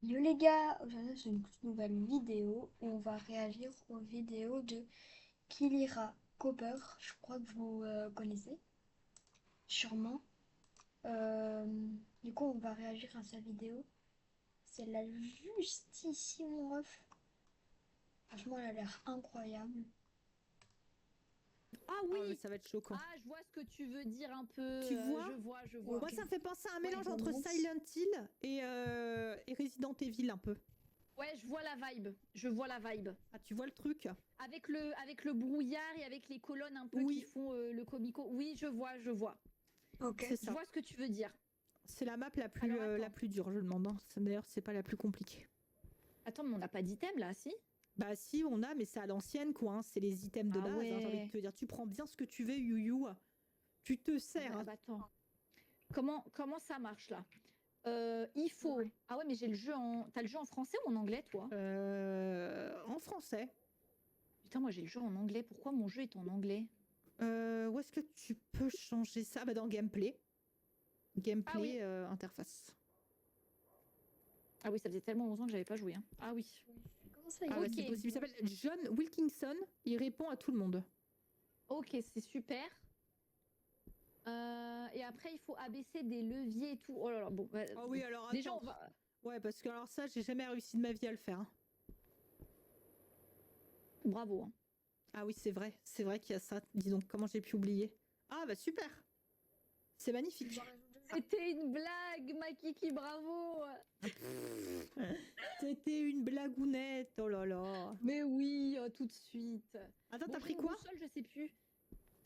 Yo les gars, aujourd'hui c'est une toute nouvelle vidéo et on va réagir aux vidéos de Kilira Cooper. Je crois que vous connaissez sûrement. Euh, du coup on va réagir à sa vidéo. Celle-là juste ici mon ref. Franchement elle a l'air incroyable. Ah Ah ouais, oui! ça va être choquant. Ah, je vois ce que tu veux dire un peu. Tu vois? Je vois. Moi, Ok. ça me fait penser à un Ouais, mélange bon, entre merci. Silent Hill et Resident Evil un peu. Ouais, je vois la vibe. Je vois la vibe. Ah, tu vois le truc? Avec le brouillard et avec les colonnes un peu qui Oui, font le comico. Oui, je vois, je vois. Ok. c'est Je ça. vois ce que tu veux dire. C'est la map Alors la attends. plus dure, je demande. Hein. D'ailleurs, c'est pas la plus compliquée. Attends, mais on n'a pas d'item là, si? Bah si, on a, mais c'est à l'ancienne, quoi. Hein. C'est les items de Ah base, hein, j'ai envie de ouais. te dire. Tu prends bien ce que tu veux, You. Tu te sers. Hein. Bah attends. Comment ça marche là? Il faut. Ouais. Ah ouais, mais j'ai le jeu en. T'as le jeu en français ou en anglais, toi? En français. Putain, moi j'ai le jeu en anglais. Pourquoi mon jeu est en anglais? Où est-ce que tu peux changer ça? Bah dans Gameplay. Ah oui. Gameplay, interface. Ah oui, ça faisait tellement longtemps que j'avais pas joué. Hein. Ah oui. Comment ça il Ah bah Ok. c'est possible. Il s'appelle John Wilkinson. Il répond à tout le monde. Ok, c'est super. Et après, il faut abaisser des leviers et tout. Oh là là, bon. Ah oui, alors Déjà, attends. on va. Ouais, parce que alors ça, j'ai jamais réussi de ma vie à le faire. Hein. Bravo. Hein. Ah oui, c'est vrai qu'il y a ça. Dis donc, comment j'ai pu oublier? Ah bah super. C'est magnifique. C'était une blague, ma Kiki, bravo. C'était une blagounette. Oh là là. Mais oui, tout de suite. Attends, Bon, t'as j'ai pris une quoi? boussole, je sais plus.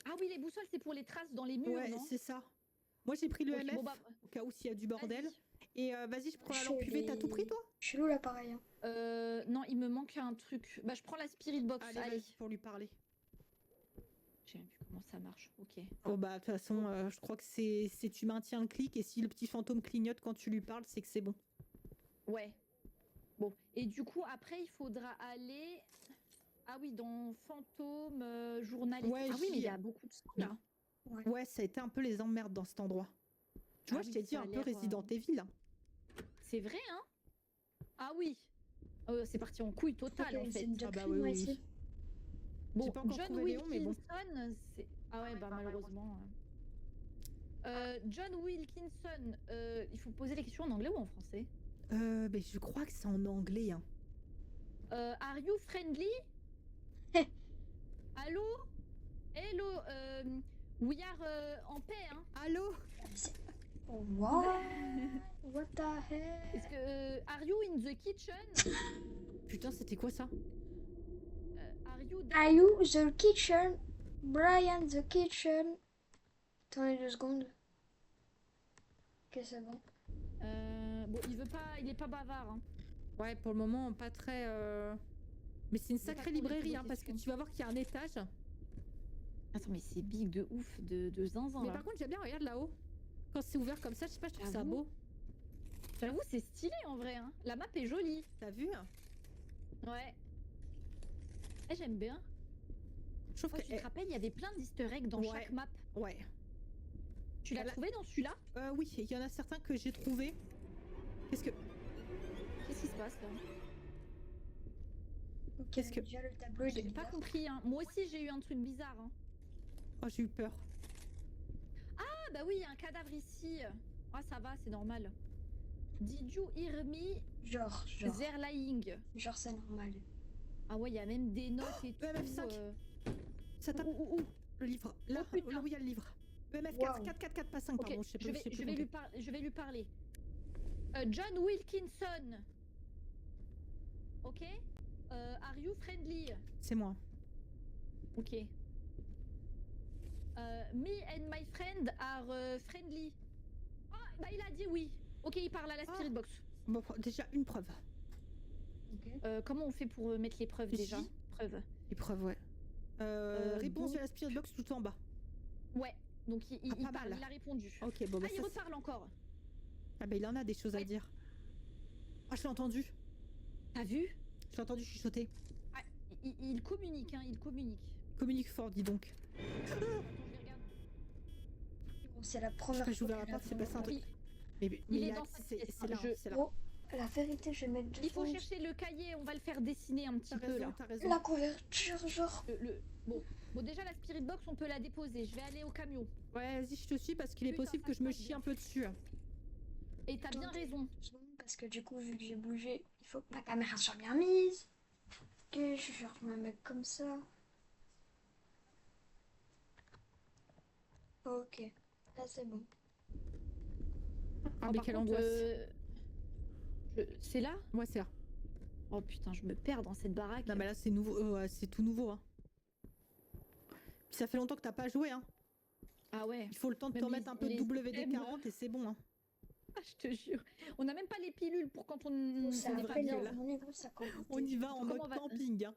Ah oui, les boussoles, c'est pour les traces dans les murs, Ouais, non? c'est ça. Moi, j'ai pris le Ok, bon MF bah, au cas où s'il y a du bordel. vas-y. Et vas-y, je prends la lampe Chez UV. T'as tout pris, les... toi? Chelou l'appareil. Hein. Non, il me manque un truc. Bah, je prends la Spirit Box. Allez, Allez. vas-y, pour lui parler. Je sais même plus comment ça marche. Ok. Oh bah, de toute façon, je crois que c'est tu maintiens le clic et si le petit fantôme clignote quand tu lui parles, c'est que c'est bon. Ouais. Bon. Et du coup, après, il faudra aller. Ah oui, dans fantôme, journal et tout. Ouais, Ah oui, mais il y a beaucoup de ça là. Ouais. Ouais, ça a été un peu les emmerdes dans cet endroit. Tu vois, Ah je oui, t'ai dit ça a un peu l'air. Resident Evil. Hein. C'est vrai, hein? Ah oui. C'est parti en couille Je crois totale qu'il y a en une fait. scène de Ah bah crime oui, moi oui, ici. oui. J'ai Bon, pas encore John trouvé Léon, mais bon. Wilkinson, c'est. Ah ouais, bah malheureusement. John Wilkinson, il faut poser les questions en anglais ou en français? Mais je crois que c'est en anglais. Hein. Are you friendly? Allô? Hello, we are en paix, hein? Allô? What? What the hell? Est-ce que. Are you in the kitchen? Putain, c'était quoi ça? Are you Are dead? you the kitchen? Brian the kitchen? Attendez 2 secondes. Ok, c'est bon. Bon, il est pas bavard, hein. Ouais, pour le moment, pas très. Mais c'est une J'ai pas sacrée trop des librairie, hein, parce que questions. tu vas voir qu'il y a un étage. Attends, mais c'est big de ouf, de zinzin Mais là. par contre, j'aime bien, regarde là-haut. Quand c'est ouvert comme ça, je sais pas, je trouve ça J'avoue. beau. J'avoue, c'est stylé en vrai, hein. La map est jolie. T'as vu? Ouais. J'aime bien. Je trouve Oh, tu que. te rappelles, il y avait plein d'easter eggs dans Ouais. chaque map. Ouais. Tu l'as Elle a- trouvé dans celui-là? Oui, il y en a certains que j'ai trouvés. Qu'est-ce que. Qu'est-ce qui se passe là? Ok, Qu'est-ce que- déjà le tableau il est J'ai pas bizarre. compris, hein. Moi aussi, j'ai eu un truc bizarre. Hein. Oh, j'ai eu peur. Ah bah oui, il y a un cadavre ici. Ah, ça va, c'est normal. Did you hear me? Genre. They're lying. Genre c'est normal. Ah ouais, il y a même des notes et tout. EMF5. Ça tape Où le livre. Là, Oh, putain. là où il y a le livre. EMF Wow. 4, pas 5, Ok, pardon. Je sais pas, je vais lui parler. John Wilkinson. Ok? Are you friendly? C'est moi. Ok. Me and my friend are friendly. Ah, bah il a dit oui. Ok, il parle à la Spirit Box. Bon, déjà, une preuve. Ok. Comment on fait pour mettre les preuves déjà? J. Preuves. Les preuves, ouais. Réponse de la Spirit Box tout en bas. Ouais, donc il pas parle, mal. il a répondu. Ok, bon, bah Ah, il ça. reparle encore. Ah, bah il en a des choses à Ouais. dire. Ah, je l'ai entendu. T'as vu? Je l'ai entendu chuchoter. Ah, il communique, hein, il communique. Communique fort, dis donc. Attends, je vais regarder. Bon, c'est la Je première sais pas, fois j'ai ouvert la qu'elle porte, c'est apprend passé un le truc. Il- Mais il est là, dans cette c'est pièce, là, hein, c'est là. Oh, La vérité, je vais mettre deux Il faut secondes. chercher le cahier, on va le faire dessiner un petit T'as peu raison, là. t'as raison. La couverture, genre. Bon, déjà la spirit box, on peut la déposer. Je vais aller au camion. Ouais, vas-y, je te suis parce qu'il est Putain, possible ça que je me craque chie bien. un peu dessus. Et t'as bien raison. Parce que du coup, vu que j'ai bougé, il faut que ma caméra soit bien mise. Ok, je vais me mettre comme ça. Ok, là c'est bon. Ah, Oh, mais par quelle contre, angoisse. c'est là? Ouais, c'est là. Oh putain, je me perds dans cette baraque. Non, mais là, c'est nouveau. C'est tout nouveau. Hein. Puis ça fait longtemps que t'as pas joué. Hein. Ah ouais. Il faut le temps de Même te remettre un peu de les WD-40 et c'est bon. Hein. Ah, je te jure. On n'a même pas les pilules pour quand on Ça n'est vrai pas fait bien. que là, mon niveau, ça commence. On y va en Comment mode on va- camping. Hein.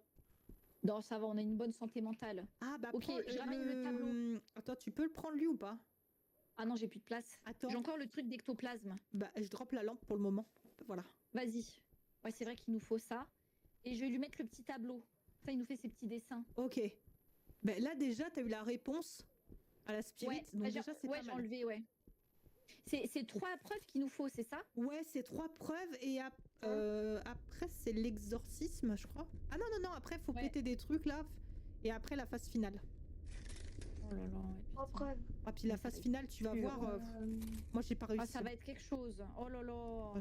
Non, ça va, on a une bonne santé mentale. Ah, bah, Ok, prends, je ramène le tableau. Attends, tu peux le prendre lui ou pas? Ah non, j'ai plus de place. Attends. J'ai encore le truc d'ectoplasme. Bah, je drop la lampe pour le moment. Voilà. Vas-y. Ouais, c'est vrai qu'il nous faut ça. Et je vais lui mettre le petit tableau. Ça, il nous fait ses petits dessins. Ok. Bah, là, déjà, t'as eu la réponse à la spirit. Ouais, donc, j'ai déjà, c'est pas j'ai mal. enlevé, ouais. C'est 3 preuves qu'il nous faut, c'est ça? Ouais, c'est 3 preuves et après c'est l'exorcisme, je crois. Ah non, non, non, après faut Ouais. péter des trucs là et après la phase finale. Oh là là. Trois preuves. Ah, puis la Mais ça phase va être finale, tu vas dur. voir. Moi j'ai pas réussi. Ah, ça va être quelque chose. Oh là là.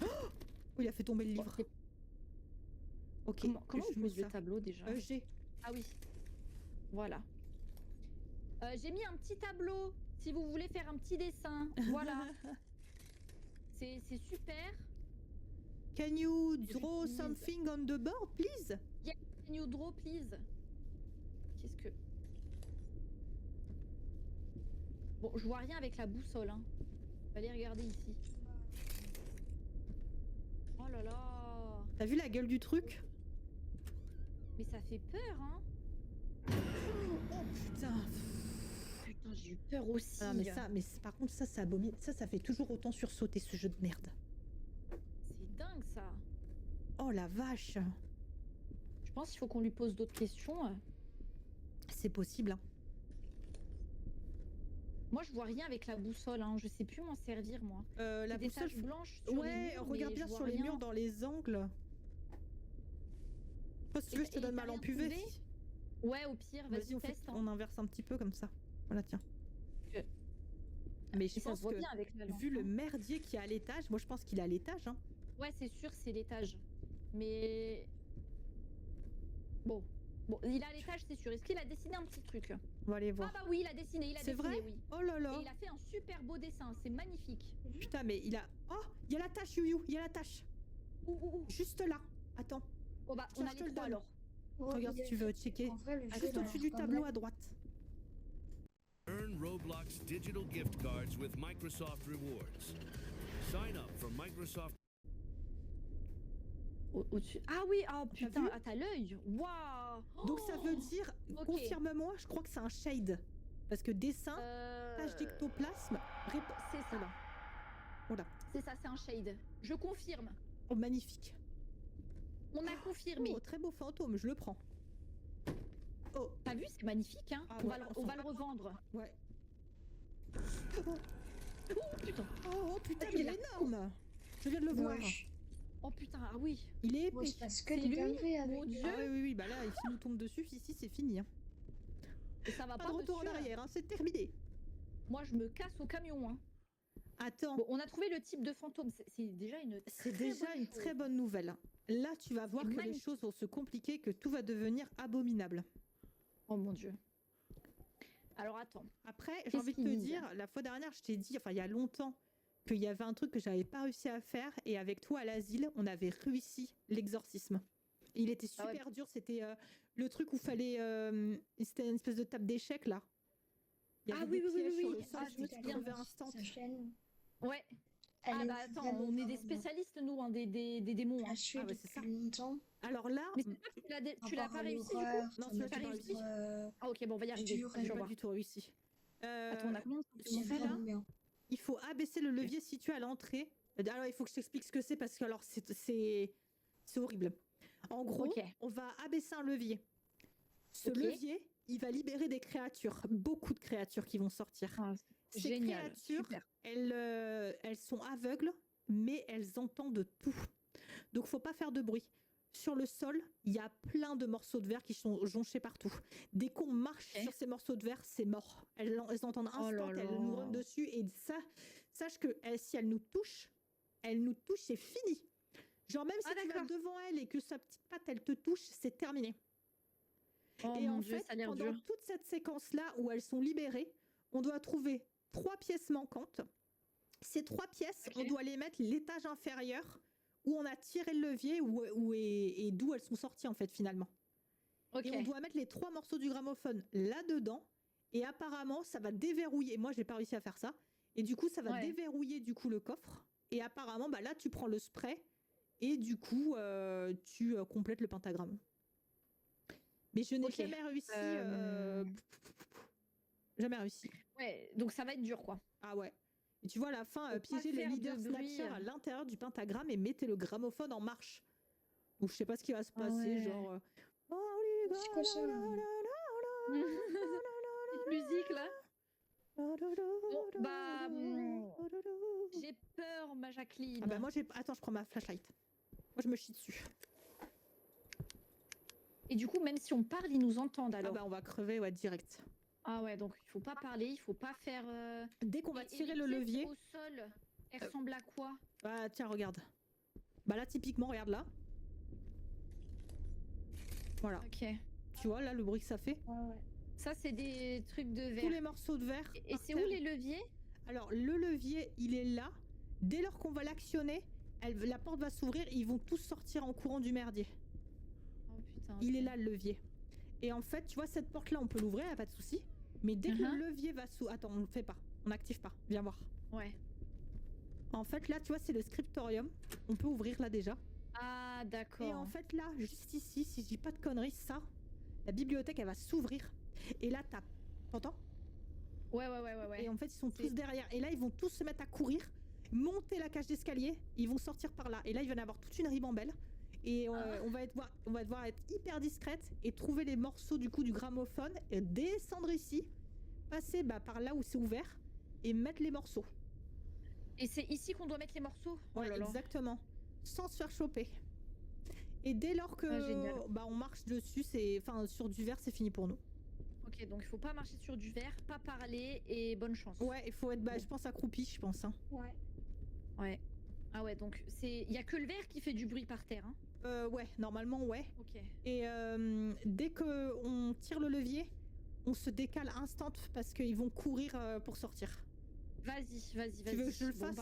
Oh, il a fait tomber le livre. c'est- Ok. Comment je on mets pose le ça. tableau déjà? G. Ah oui. Voilà. J'ai mis un petit tableau si vous voulez faire un petit dessin. Voilà. C'est super. Can you draw J'utilise- something on the board, please? Can you draw, please? Qu'est-ce que... Bon, je vois rien avec la boussole. Hein. On va aller regarder ici. Oh là là. T'as vu la gueule du truc? Mais ça fait peur, hein. Oh putain. Putain, j'ai eu peur aussi. Ah, par contre, ça, c'est abominable. Ça fait toujours autant sursauter ce jeu de merde. C'est dingue, ça. Oh la vache. Je pense qu'il faut qu'on lui pose d'autres questions. C'est possible, hein. Moi, je vois rien avec la boussole. Hein. Je sais plus m'en servir, moi. La J'ai des boussole, taches blanches sur les ouais, murs, regarde mais bien je vois sur les rien. murs dans les angles. Oh, si tu veux, je te Et donne ma t'as rien lampe UV. trouvé? Ouais, au pire, vas-y, on, teste. Hein. on inverse un petit peu comme ça. Voilà, tiens. Ok. Mais Et je ça pense se voit que, bien avec la lampe. vu le hein. merdier qui est à l'étage, moi je pense qu'il est à l'étage. Hein. Ouais, c'est sûr, c'est l'étage. Mais... Bon, il est à l'étage, c'est sûr. Est-ce qu'il a dessiné un petit truc? On va aller voir. Ah bah oui, il a dessiné, C'est vrai? oui. Oh là là. Et il a fait un super beau dessin, c'est magnifique. Putain, mais il a... Oh, il y a la tâche, Youyou, il y a la tâche. Ouh. Juste là. Attends. Oh bah, Tiens, on a je te les le trois donne. alors. Regarde si tu veux checker. En vrai, le jeu, Juste il a au-dessus l'air du pas tableau mal. à droite. Earn Roblox digital gift cards with Microsoft Rewards. Sign up for Microsoft. Au-dessus. Ah oui, oh putain, vu ah, t'as l'œil. Waouh. Donc ça veut dire, Ok. confirme-moi, je crois que c'est un shade. Parce que dessin, tâche d'ectoplasme, C'est ça. Voilà. Voilà. C'est ça, c'est un shade. Je confirme. Oh, magnifique. On a confirmé. Oh, très beau fantôme, je le prends. Oh, T'as vu, c'est magnifique, hein. Ah on ouais, on va le revendre. ouais. Oh putain. Oh putain, Ah, mais il il a- est énorme. Je viens de le voir. Wesh. Oh putain, ah oui. Il est Moi, épais. je passe que C'est des lui, dingueries mon avec. Dieu. Ah oui, bah là, s'il nous tombe dessus, ici, c'est fini. Hein. Et ça va Pas pas de retour en dessus, arrière, hein, c'est terminé. Moi, je me casse au camion, hein. Attends, Bon, on a trouvé le type de fantôme. C'est déjà une. c'est déjà une très bonne nouvelle. Là, tu vas voir C'est que les magnifique. choses vont se compliquer, que tout va devenir abominable. Oh mon dieu. Alors attends. Après, j'ai Qu'est-ce envie de te qu'ils disent dire, la fois dernière, je t'ai dit, enfin il y a longtemps, qu'il y avait un truc que j'avais pas réussi à faire, et avec toi à l'asile, on avait réussi l'exorcisme. Il était Ah ouais. super dur, c'était le truc où fallait, c'était une espèce de table d'échecs là. Il y Ah avait oui, des oui, oui, pièges oui, sur oui. le sol, Ah, je me tu souviens. crevais instant. Sa chaîne. Ouais. Elle Ah est bah attends, vraiment on est des vraiment spécialistes nous, hein, des démons. Hein. à tuer Ah ouais, c'est ça. depuis longtemps. Alors là, Mais c'est pas que tu l'as Rapport pas à réussi du coup. l'horreur, Non, ça celui-là, m'a tu l'as toujours, réussi. Ah ok, bon, on va y J'ai arriver. toujours Je j'ai vois. pas du tout réussi. Attends, on a combien de c'est fait là vraiment bien. Il faut abaisser le levier situé à l'entrée. Alors, il faut que je t'explique ce que c'est parce que alors c'est horrible. En gros, Ok. on va abaisser un levier. Ce Ok. levier, il va libérer des créatures, beaucoup de créatures qui vont sortir. Ah, Ces Génial, créatures, super. elles sont aveugles, mais elles entendent tout. Donc, faut pas faire de bruit. Sur le sol, il y a plein de morceaux de verre qui sont jonchés partout. Dès qu'on marche Ok. sur ces morceaux de verre, c'est mort. Elles entendent Oh instant, là elles nous là. run dessus. Et ça, sache que si elles nous touchent, c'est fini. Genre, même si Ah tu vas d'accord. devant elle et que sa petite patte, elle te touche, c'est terminé. Oh Et mon en Dieu, fait, ça a l'air pendant dur. toute cette séquence-là où elles sont libérées, on doit trouver 3 pièces manquantes. Ces 3 pièces, Ok. on doit les mettre l'étage inférieur où on a tiré le levier et d'où elles sont sorties en fait finalement. Ok. Et on doit mettre les 3 morceaux du gramophone là-dedans. Et apparemment, ça va déverrouiller. Moi, j'ai pas réussi à faire ça. Et du coup, ça va Ouais. déverrouiller du coup le coffre. Et apparemment, bah là, tu prends le spray et du coup, tu complètes le pentagramme. Mais je n'ai Ok. jamais réussi. Jamais réussi. Ouais, donc ça va être dur quoi. Ah ouais. Et tu vois, à la fin, Faut pas piégez le faire leader de bruit. Snatcher à l'intérieur du pentagramme et mettez le gramophone en marche. Donc je sais pas ce qui va se Ah passer, ouais. genre. C'est quoi ça? Petite musique là. Bon, bah, j'ai peur, ma Jacqueline. Ah bah moi j'ai. Attends, je prends ma flashlight. Moi je me chie dessus. Et du coup, même si on parle, ils nous entendent Ah alors. bah on va crever, ouais, direct. Ah ouais, donc il faut pas parler, il faut pas faire. Dès qu'on va Et tirer les le pièces levier. au sol, elles ressemblent à quoi? Ah tiens, regarde. Bah là, typiquement, regarde là. Voilà. Ok. Tu vois là le bruit que ça fait. Ouais, ouais. Ça, c'est des trucs de Tous verre. les morceaux de verre. Et par c'est où terre. les leviers? Alors le levier, il est là. Dès lors qu'on va l'actionner, la porte va s'ouvrir. Ils vont tous sortir en courant du merdier. Oh putain. Il ok. est là le levier. Et en fait, tu vois cette porte là, on peut l'ouvrir, y a pas de souci. Mais dès que Uh-huh. le levier va sous, attends, on le fait pas, on n'active pas. Viens voir. Ouais. En fait, là, tu vois, c'est le scriptorium. On peut ouvrir là déjà. Ah, d'accord. Et en fait, là, juste ici, si je dis pas de conneries, ça, la bibliothèque, elle va s'ouvrir. Et là, t'entends? Ouais. Et en fait, ils sont C'est- tous derrière. Et là, ils vont tous se mettre à courir, monter la cage d'escalier. Ils vont sortir par là. Et là, il va y en avoir toute une ribambelle. Et on va devoir être hyper discrète et trouver les morceaux du coup du gramophone, et descendre ici, passer par là où c'est ouvert et mettre les morceaux. Et c'est ici qu'on doit mettre les morceaux? Oh Ouais, là là. exactement. Sans se faire choper. Et dès lors que Ah, génial. on marche dessus, sur du verre, c'est fini pour nous. Ok, donc il faut pas marcher sur du verre, pas parler et bonne chance. Ouais, il faut être, je pense, accroupi, je pense. Hein. Ouais. Ouais. Ah ouais, donc il y a que le verre qui fait du bruit par terre, hein. Ouais, normalement, ouais. Ok. Et dès que on tire le levier, on se décale instant parce qu'ils vont courir pour sortir. Vas-y. Tu veux que je le fasse?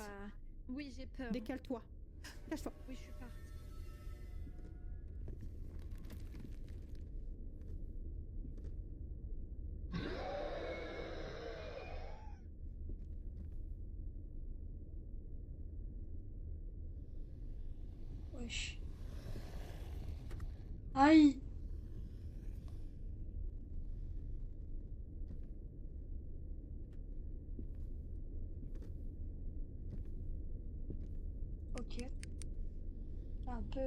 Oui, j'ai peur. Décale-toi. Cache-toi. Oui, je suis partie. Wesh. Aïe. Ok. Un peu.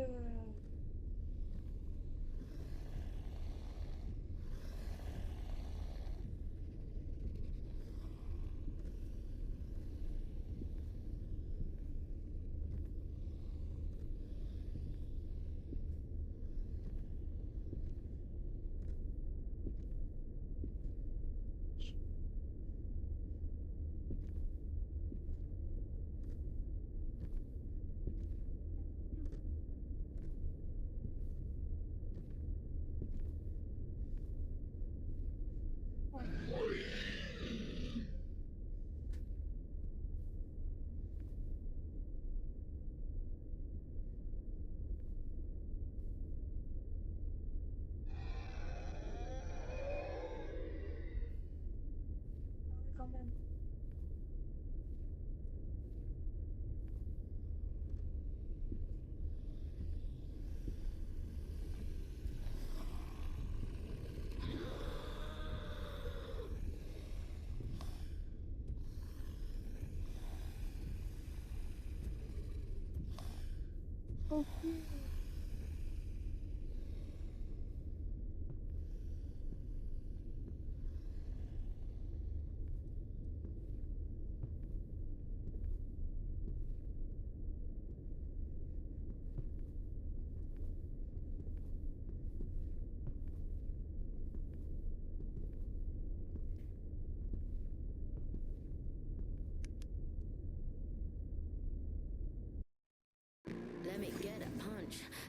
Quand même. Oh.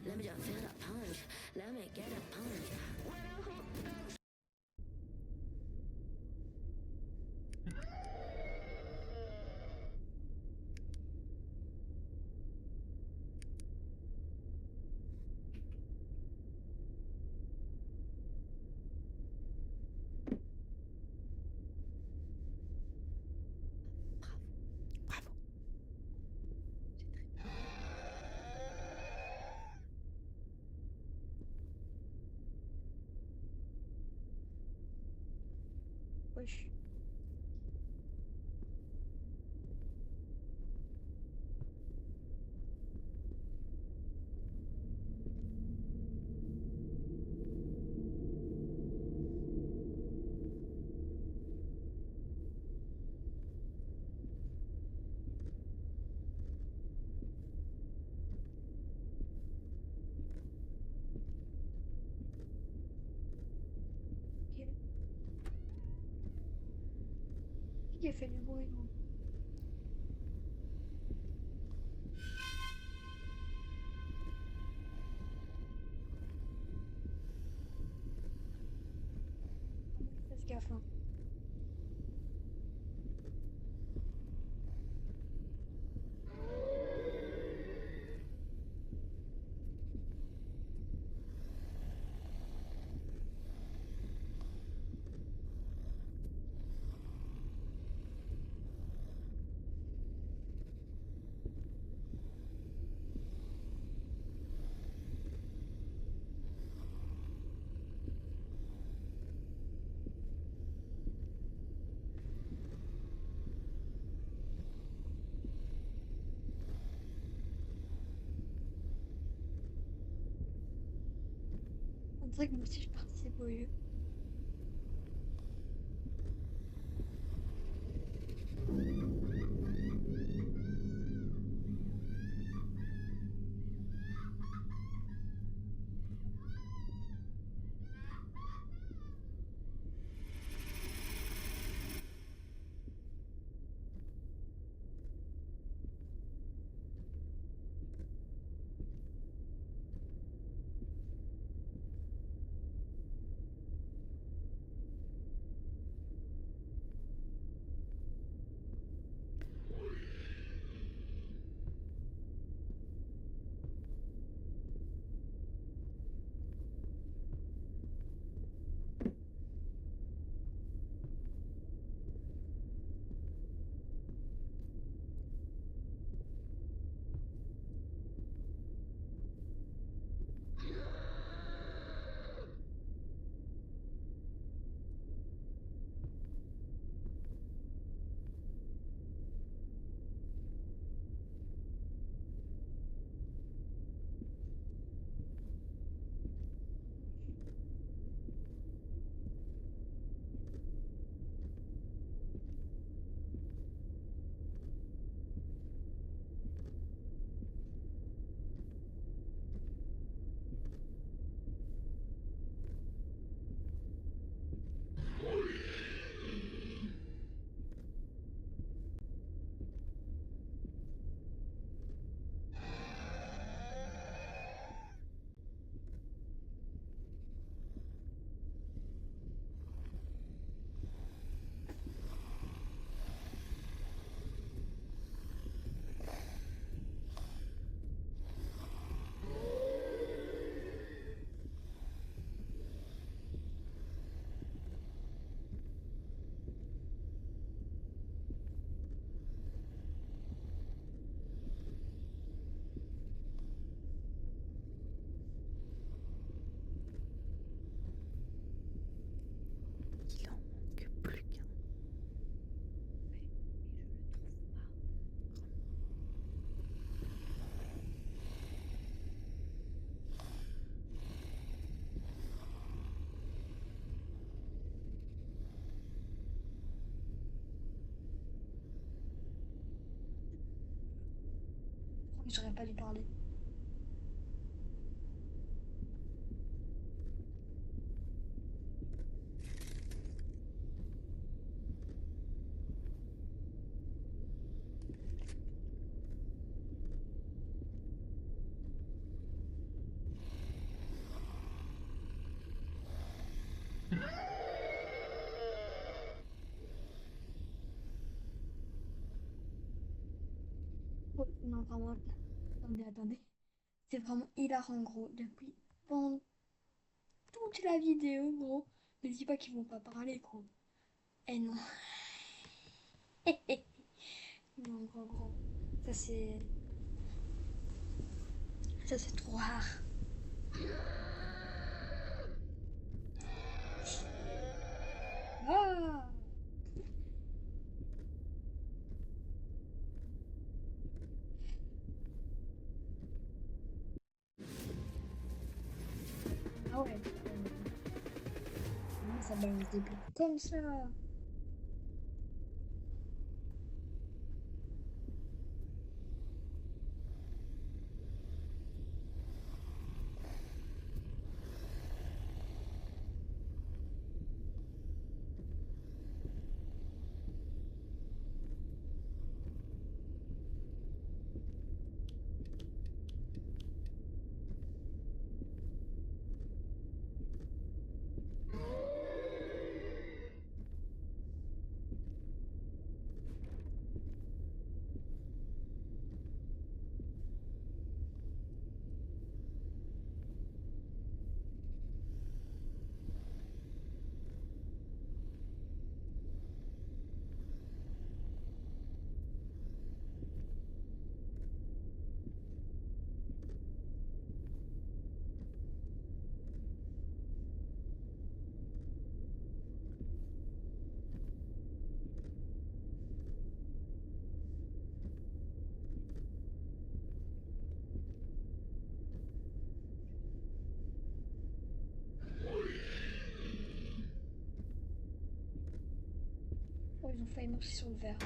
Let me just feel the punch. Let me get a punch. Bravo. Wesh. Ok. Qui a fait du bruit, non? Fais gaffe, hein. On dirait que moi aussi je participe au jeu. Il en manque plus qu'un. J'aurais pas dû parler. vraiment... Attendez. C'est vraiment hilarant, gros. Depuis pendant toute la vidéo, gros. Ne dis pas qu'ils vont pas parler, gros. Eh non. Non, gros. Ça, c'est... Ça, c'est trop rare. Ah! Ah ouais. Ça balance des blocs comme ça. Oh, ils ont failli marcher sur le verre.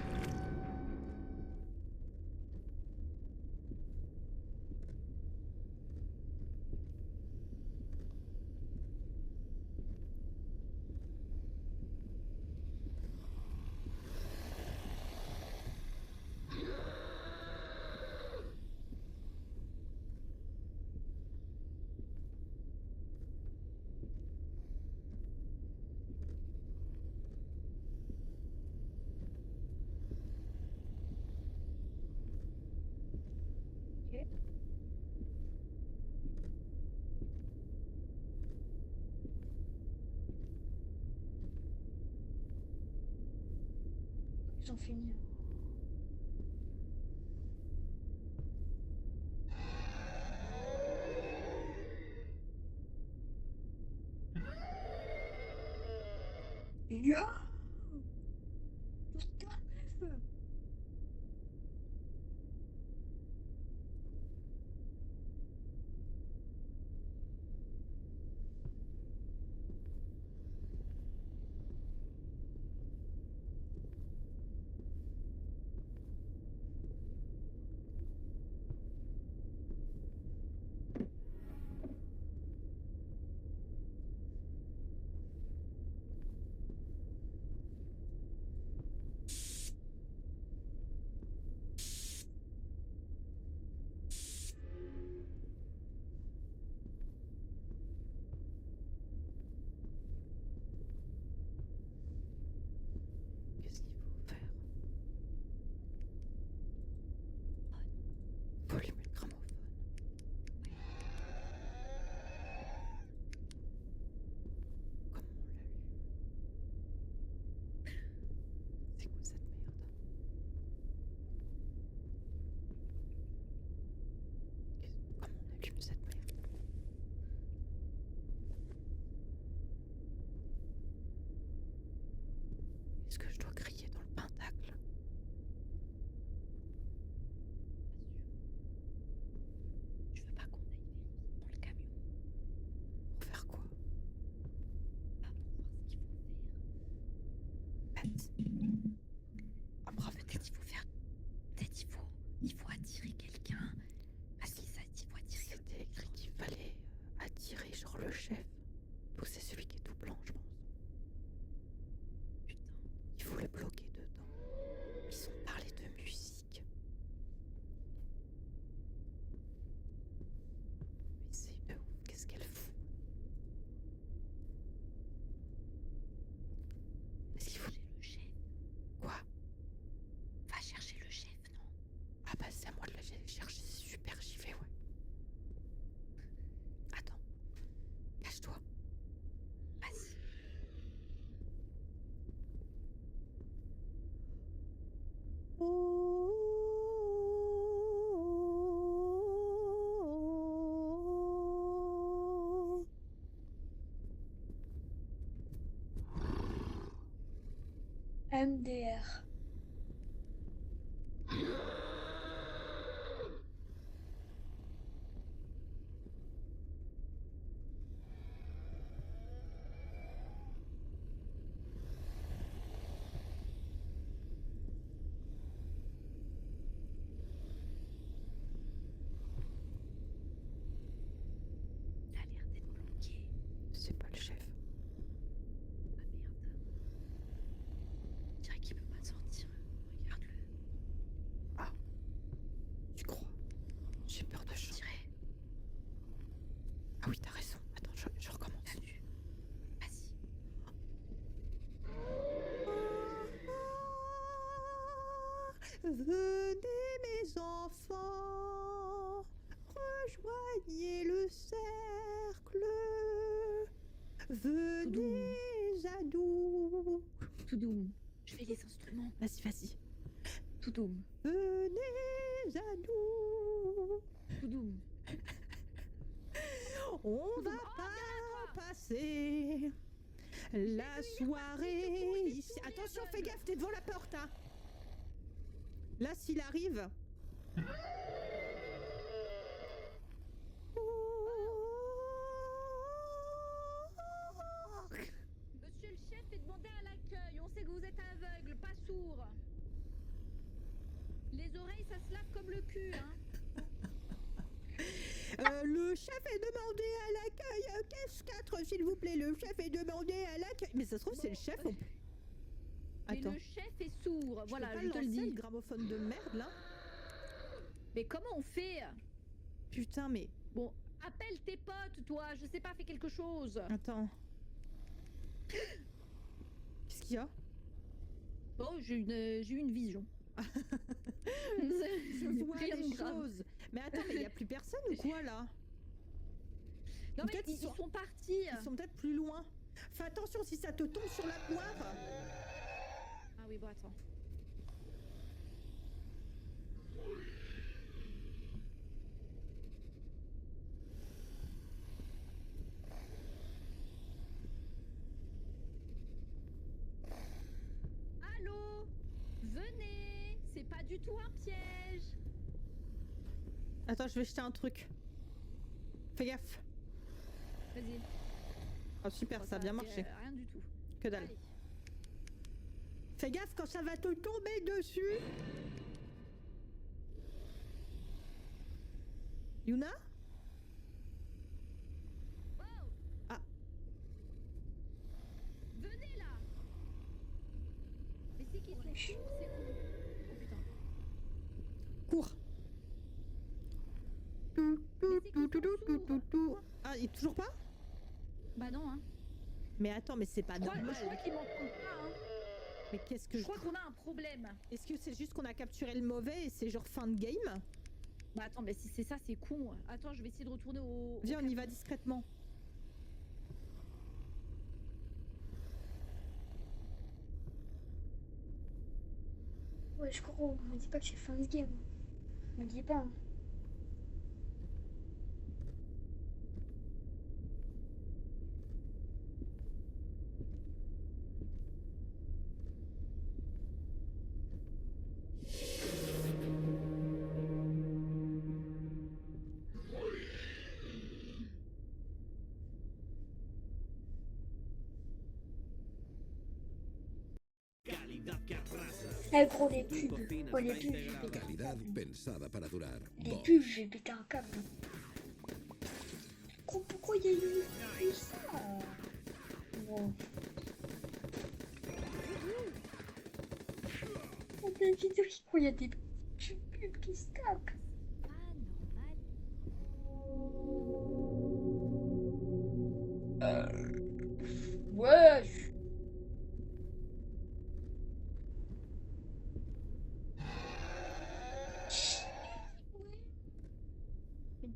Ok. Ils ont fini. Ya! Putain, meuf! Qu'est-ce qu'il faut faire? Faut allumer le gramophone. Comment on l'allume? C'est quoi cette merde? Comment on allume cette merde? Est-ce que je dois crier dans le pentacle? Tu veux pas qu'on aille vérifier dans le camion? Pour faire quoi? Pas pour voir ce qu'il faut faire. Ah bravo, Peut-être il faut faire. Peut-être il faut attirer quelqu'un. Parce qu'il faut attirer c'était écrit qu'il fallait attirer genre le chef. Donc c'est celui qui est tout blanc, je pense. Putain. Il faut le bloquer dedans. Ils ont parlé de musique. Mais c'est de ouf, qu'est-ce qu'elle fout? Est-ce qu'il faut... J'ai le chef. MDR. Il a l'air d'être bloqué. C'est pas le chef. Ah merde. On dirait qu'il peut pas sortir. Regarde-le. Ah, tu crois? J'ai peur de On changer. dirait. Ah oui, t'as raison. Attends, je recommence. T'as vu? Vas-y. Venez mes enfants, rejoignez le cercle. Venez à nous. Tout doux. Je fais les instruments. Vas-y, vas-y. Tout doux. Venez à nous. Tout doux. On va pas passer la soirée ici. Attention, fais gaffe, t'es devant la porte, hein. Là, s'il arrive. Monsieur le chef, est demandé à l'accueil. On sait que vous êtes aveugle, pas sourd. Les oreilles, ça se lave comme le cul, hein. Le chef est demandé à l'accueil. Caisse 4, s'il vous plaît. Le chef est demandé à l'accueil. Mais ça se trouve, c'est le chef. Mais Attends. le chef est sourd, voilà, peux pas je te le lancer dis. le gramophone de merde, là. Mais comment on fait? Putain, mais... Bon, appelle tes potes, toi, je sais pas, fais quelque chose. Attends. Qu'est-ce qu'il y a? Oh, j'ai eu une vision. Je vois Rien des de grave. choses. Mais attends, mais il y a plus personne ou quoi, là? Non mais Peut-être ils sont partis. Ils sont peut-être plus loin. Fais attention si ça te tombe sur la poire. Ah oui, bon attends. Allô? Venez, c'est pas du tout un piège. Attends, je vais jeter un truc. Fais gaffe. Vas-y. Ah super, ça a bien marché. Rien du tout. Que dalle. Allez. Fais gaffe quand ça va te tomber dessus. Yuna? Wow. Ah. Venez là. Mais c'est qui sont sourds, c'est où? Oh putain. Cours. Ah, il est toujours pas? Bah non hein. Mais attends, mais c'est pas Je normal. crois qu'ils m'entendent pas hein. Mais qu'est-ce que Je crois qu'on a un problème. Est-ce que c'est juste qu'on a capturé le mauvais et c'est genre fin de game? Bah attends, mais si c'est ça, c'est con. Attends, je vais essayer de retourner au... Viens, on y va discrètement. Ouais, je crois. On me dit pas que c'est fin de game. On me dit pas. Hein. Eh gros, les pubs. Oh, les pubs, j'ai pété un Calidad câble. pensada para durar. Les Bosch. pubs, j'ai pété un câble. Gros, pourquoi il y a eu ça? Wow. Oh, la vidéo, il y a des pubs qui se tapent. Ah, normal. Wesh.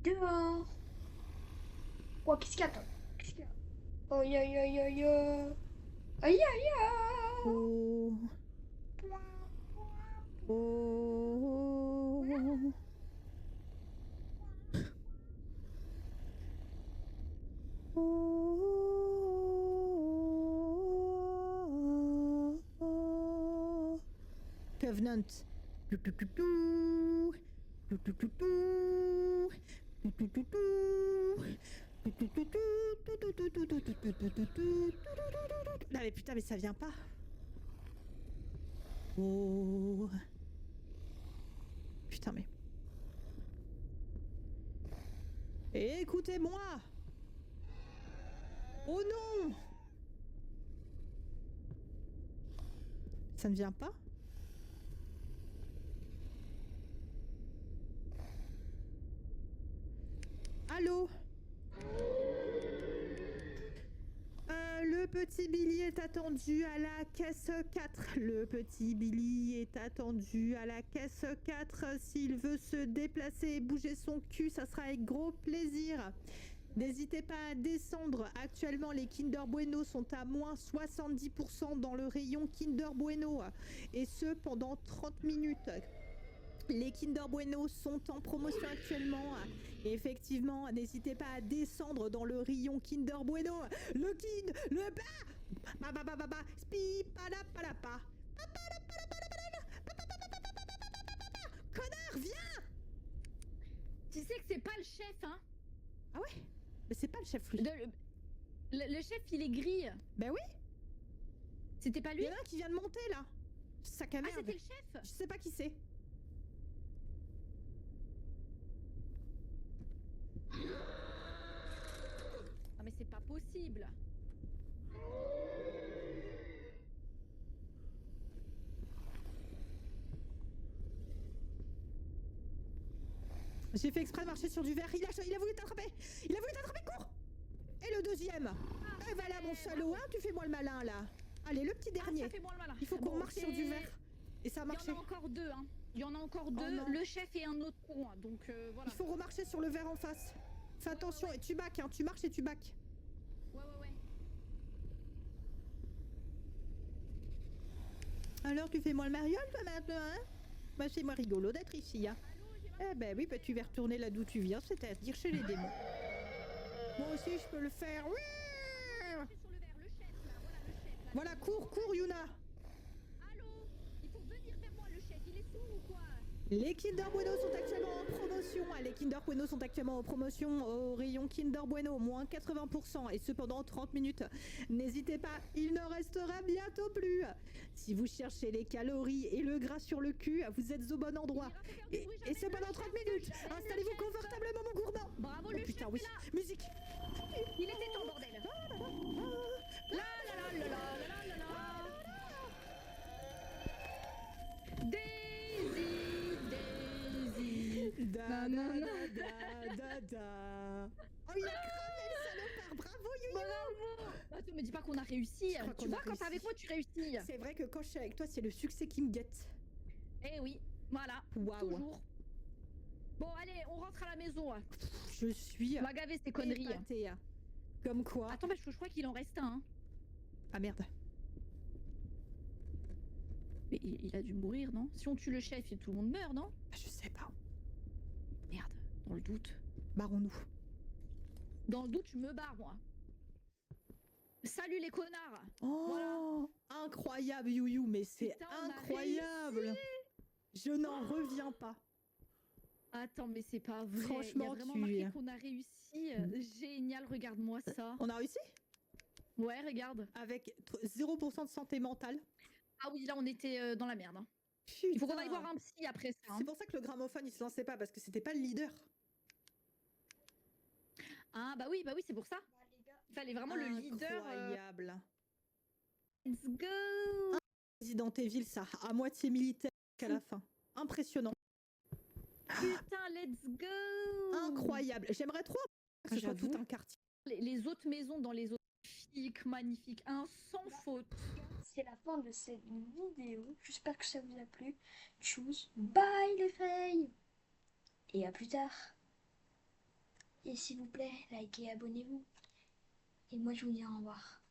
Dehors. Oh, qu'est-ce qu'il y a, toi? Qu'est-ce qu'il y a? Oh, aïe, aïe, aïe, aïe, aïe. Aïe, aïe, aïe. Oh. Oh. Oh. Revenant. Tout, tout, tout, tout. Tout, tout, tout, tout. Tout, tout, tout, tout. Non mais putain, mais ça vient pas. Oh. Putain mais. Écoutez-moi. Oh non. Ça ne vient pas? Allô? Le petit Billy est attendu à la caisse 4. Le petit Billy est attendu à la caisse 4. S'il veut se déplacer et bouger son cul, ça sera avec gros plaisir. N'hésitez pas à descendre. Actuellement, les Kinder Bueno sont à moins 70% dans le rayon Kinder Bueno. Et ce, pendant 30 minutes. Les Kinder Bueno sont en promotion actuellement. Et effectivement, n'hésitez pas à descendre dans le rayon Kinder Bueno. Le Kind, le ba, spi, palapalapa. Connard, viens! Tu sais que c'est pas le chef, hein? Ah ouais? Mais c'est pas le chef, lui. Le chef, il est gris. Ben oui. C'était pas lui? Il y en a un qui vient de monter, là. Sac à Ah, merde. c'était le chef? Je sais pas qui c'est. Ah, mais c'est pas possible. J'ai fait exprès de marcher sur du verre. Il a voulu t'attraper. Il a voulu t'attraper, cours. Et le deuxième. Eh ben là, mon salaud, hein, tu fais moi le malin, là. Allez, le petit dernier. Ah, ça fait moins le malin. Il faut qu'on marche ok. sur du verre. Et ça a Il y marché. en a encore deux, hein. Il y en a encore deux. non. Le chef et un autre con, hein. Donc voilà. Il faut remarcher sur le verre en face. Fais attention, et tu back, hein. Tu marches et tu back. Ouais. Alors, tu fais moi le mariole, toi, maintenant, hein? Bah, c'est moi rigolo d'être ici, hein. Eh ben oui, bah tu vas retourner là d'où tu viens, c'est-à-dire chez les démons. Moi aussi, je peux le faire. Oui. Sur le verre, le chef, là. Voilà, le chef. Là. Voilà, cours, Yuna. Allô? Il faut venir vers moi, le chef. Il est sourd ou quoi? Les Kinder Bueno sont actuellement en promotion. Les Kinder Bueno sont actuellement en promotion au rayon Kinder Bueno, moins 80%, et ce pendant 30 minutes. N'hésitez pas, il n'en restera bientôt plus. Si vous cherchez les calories et le gras sur le cul, vous êtes au bon endroit. Et c'est pendant 30 minutes. Installez-vous confortablement, mon gourdin. Bravo, Oh le putain, chef oui. est là. Musique. Il était temps, bordel. La la la la la la la la. Daisy. Da, da, da, da, da. Oh, il a cramé le salopard. Bravo, Yoyo. Bravo. Attends, me dis pas qu'on a réussi. crois qu'on Tu a vois, quand réussi. t'es avec moi, tu réussis. C'est vrai que quand je suis avec toi, c'est le succès qui me guette. Eh oui, voilà. Waouh. Toujours. Bon, allez, on rentre à la maison. Je suis On va gaver ces conneries. épatée. Comme quoi. Attends, je crois qu'il en reste un. Hein. Ah merde. Mais il a dû mourir, non? Si on tue le chef, tout le monde meurt, non? Je sais pas. Merde, dans le doute. Barrons-nous. Dans le doute, je me barre, moi. Salut les connards. Oh, Voilà. incroyable, Youyou, mais c'est Putain, on a incroyable. Je n'en reviens pas. Attends, mais c'est pas vrai. Franchement, il y a vraiment tu marqué es- qu'on a réussi. Génial, regarde-moi ça. On a réussi Ouais, regarde. avec 0% de santé mentale. Ah oui, là, on était dans la merde. Hein. Putain. Il faut qu'on aille voir un psy après ça. Hein. C'est pour ça que le gramophone il se lançait pas parce que c'était pas le leader. Ah bah oui, c'est pour ça. Bah, les gars, Il fallait vraiment le leader. Incroyable. Let's go. Resident Evil, ça, à moitié militaire qu'à la fin. Impressionnant. Putain, let's go. Incroyable. J'aimerais trop que ce soit tout J'avoue. un quartier. Les autres maisons dans les autres magnifiques, hein, sans faute. c'est la fin de cette vidéo. J'espère que ça vous a plu. Tchuss. Bye les filles. Et à plus tard. Et s'il vous plaît, likez, abonnez-vous. Et moi je vous dis au revoir.